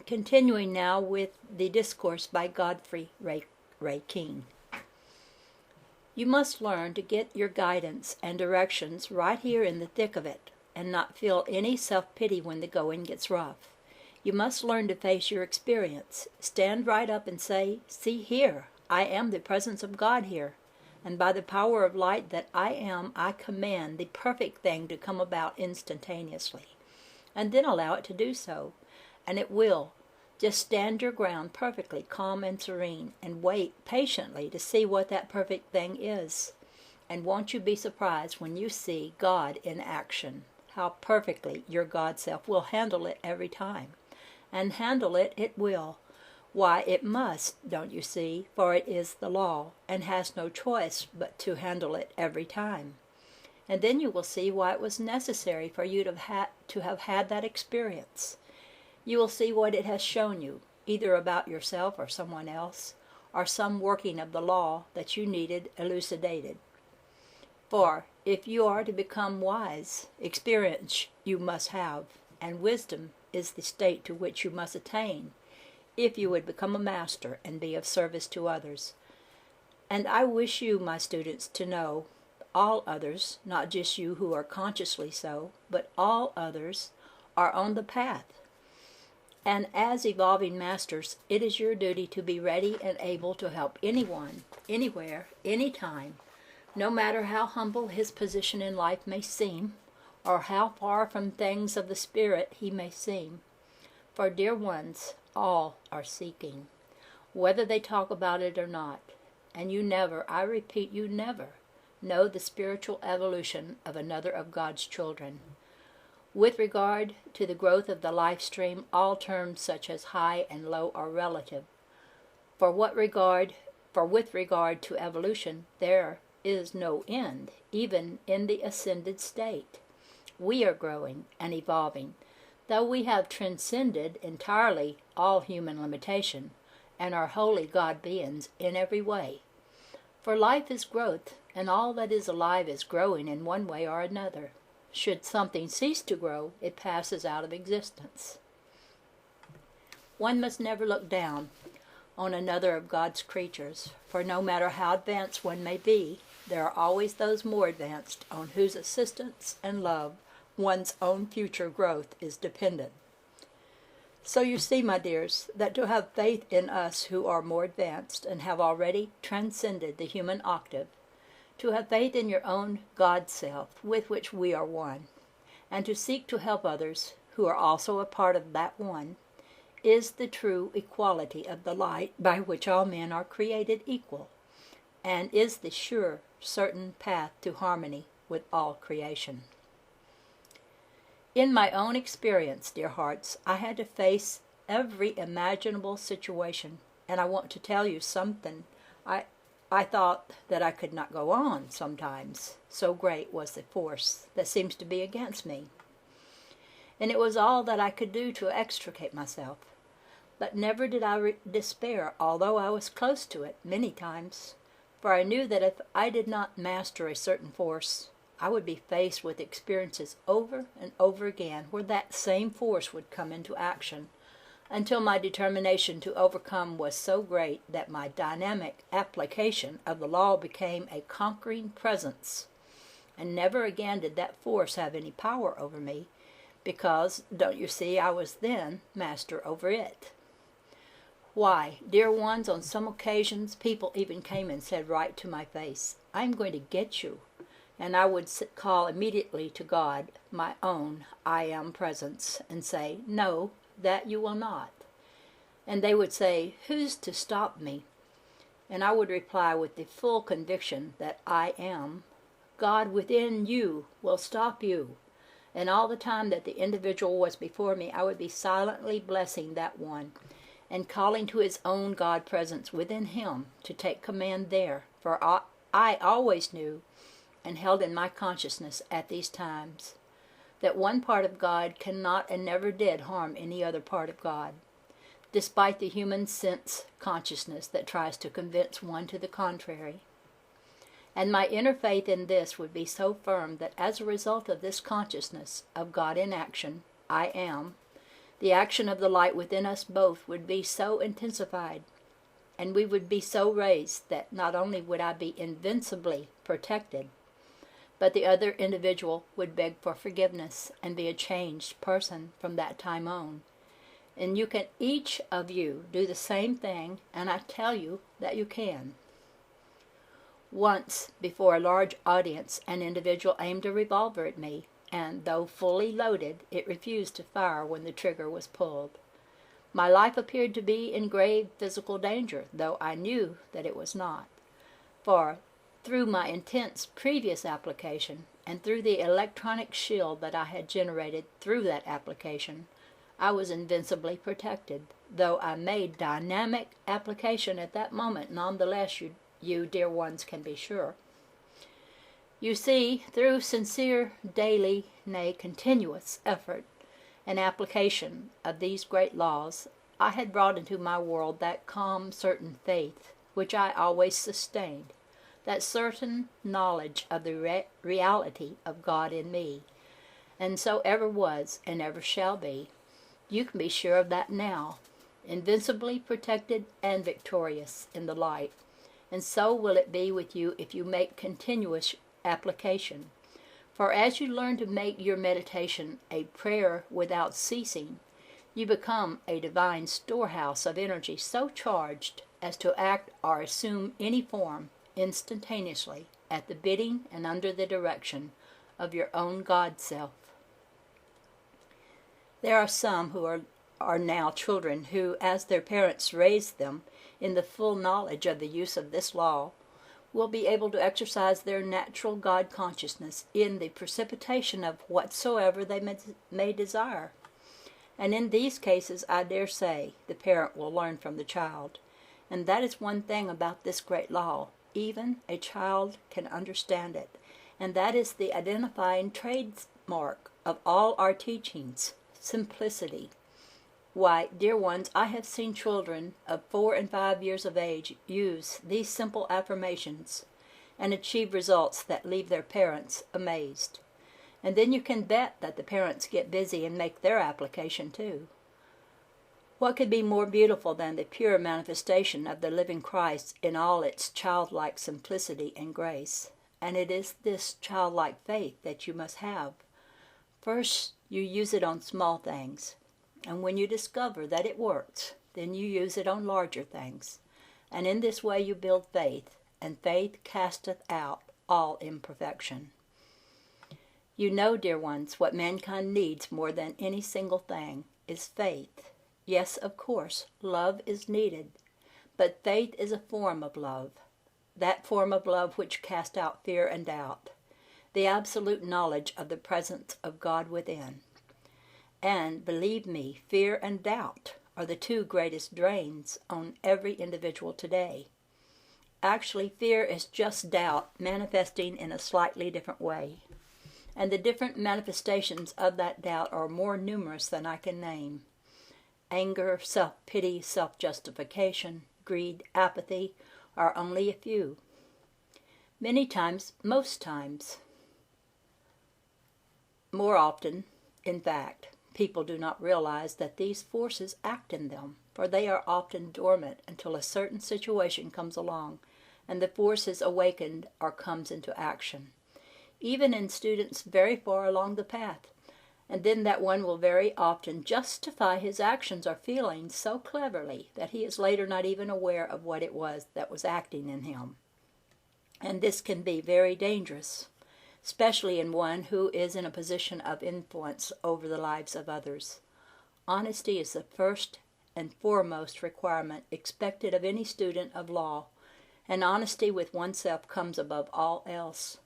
Continuing now with the discourse by Godfre Ray King. You must learn to get your guidance and directions right here in the thick of it, and not feel any self-pity when the going gets rough. You must learn to face your experience. Stand right up and say, "See here, I am the presence of God here, and by the power of light that I am, I command the perfect thing to come about instantaneously." And then allow it to do so, and it will. Just stand your ground perfectly calm and serene, and wait patiently to see what that perfect thing is. And won't you be surprised when you see God in action, how perfectly your God self will handle it every time. And handle it it will. Why, it must, don't you see, for it is the law, and has no choice but to handle it every time. And then you will see why it was necessary for you to have had that experience. You will see what it has shown you, either about yourself or someone else, or some working of the law that you needed elucidated. For if you are to become wise, experience you must have, and wisdom is the state to which you must attain, if you would become a master and be of service to others. And I wish you, my students, to know, all others, not just you who are consciously so, but all others are on the path. And as evolving masters, it is your duty to be ready and able to help anyone, anywhere, anytime, no matter how humble his position in life may seem, or how far from things of the spirit he may seem. For, dear ones, all are seeking, whether they talk about it or not. And you never, I repeat, you never know the spiritual evolution of another of God's children. With regard to the growth of the life stream, all terms such as high and low are relative. For with regard to evolution, there is no end, even in the ascended state. We are growing and evolving, though we have transcended entirely all human limitation, and are wholly God beings in every way. For life is growth, and all that is alive is growing in one way or another. Should something cease to grow, it passes out of existence. One must never look down on another of God's creatures, for no matter how advanced one may be, there are always those more advanced on whose assistance and love one's own future growth is dependent. So you see, my dears, that to have faith in us who are more advanced and have already transcended the human octave, to have faith in your own God self, with which we are one, and to seek to help others, who are also a part of that one, is the true equality of the light by which all men are created equal, and is the sure, certain path to harmony with all creation. In my own experience, dear hearts, I had to face every imaginable situation, and I want to tell you something. I thought that I could not go on sometimes, so great was the force that seems to be against me. And it was all that I could do to extricate myself. But never did I despair, although I was close to it many times, for I knew that if I did not master a certain force, I would be faced with experiences over and over again where that same force would come into action, until my determination to overcome was so great that my dynamic application of the law became a conquering presence. And never again did that force have any power over me, because, don't you see, I was then master over it. Why, dear ones, on some occasions people even came and said right to my face, "I am going to get you." And I would call immediately to God, my own I am presence, and say, "No, that you will not." And they would say, "Who's to stop me?" And I would reply with the full conviction that I am, "God within you will stop you." And all the time that the individual was before me, I would be silently blessing that one, and calling to his own God presence within him to take command there, for I always knew, and held in my consciousness at these times, that one part of God cannot and never did harm any other part of God, despite the human sense consciousness that tries to convince one to the contrary. And my inner faith in this would be so firm that as a result of this consciousness of God in action, I am, the action of the light within us both would be so intensified, and we would be so raised that not only would I be invincibly protected, but the other individual would beg for forgiveness and be a changed person from that time on. And you can, each of you, do the same thing, and I tell you that you can. Once, before a large audience, an individual aimed a revolver at me, and though fully loaded, it refused to fire when the trigger was pulled. My life appeared to be in grave physical danger, though I knew that it was not. For through my intense previous application, and through the electronic shield that I had generated through that application, I was invincibly protected, though I made dynamic application at that moment. Nonetheless, you dear ones, can be sure. You see, through sincere, daily, nay, continuous effort and application of these great laws, I had brought into my world that calm, certain faith which I always sustained, that certain knowledge of the reality of God in me, and so ever was and ever shall be. You can be sure of that now, invincibly protected and victorious in the light. And so will it be with you if you make continuous application. For as you learn to make your meditation a prayer without ceasing, you become a divine storehouse of energy so charged as to act or assume any form instantaneously at the bidding and under the direction of your own God self. There are some who are now children who, as their parents raised them in the full knowledge of the use of this law, will be able to exercise their natural God consciousness in the precipitation of whatsoever they may desire. And in these cases, I dare say, the parent will learn from the child. And that is one thing about this great law. Even a child can understand it. And that is the identifying trademark of all our teachings. Simplicity. Why, dear ones, I have seen children of 4 and 5 years of age use these simple affirmations and achieve results that leave their parents amazed. And then you can bet that the parents get busy and make their application too. What could be more beautiful than the pure manifestation of the living Christ in all its childlike simplicity and grace? And it is this childlike faith that you must have. First, you use it on small things, and when you discover that it works, then you use it on larger things. And in this way you build faith, and faith casteth out all imperfection. You know, dear ones, what mankind needs more than any single thing is faith. Yes, of course, love is needed, but faith is a form of love, that form of love which casts out fear and doubt, the absolute knowledge of the presence of God within. And believe me, fear and doubt are the 2 greatest drains on every individual today. Actually, fear is just doubt manifesting in a slightly different way. And the different manifestations of that doubt are more numerous than I can name. Anger, self-pity, self-justification, greed, apathy are only a few. Many times, most times, more often, in fact, people do not realize that these forces act in them, for they are often dormant until a certain situation comes along and the force is awakened or comes into action. Even in students very far along the path, and then that one will very often justify his actions or feelings so cleverly that he is later not even aware of what it was that was acting in him. And this can be very dangerous, especially in one who is in a position of influence over the lives of others. Honesty is the first and foremost requirement expected of any student of law, and honesty with oneself comes above all else.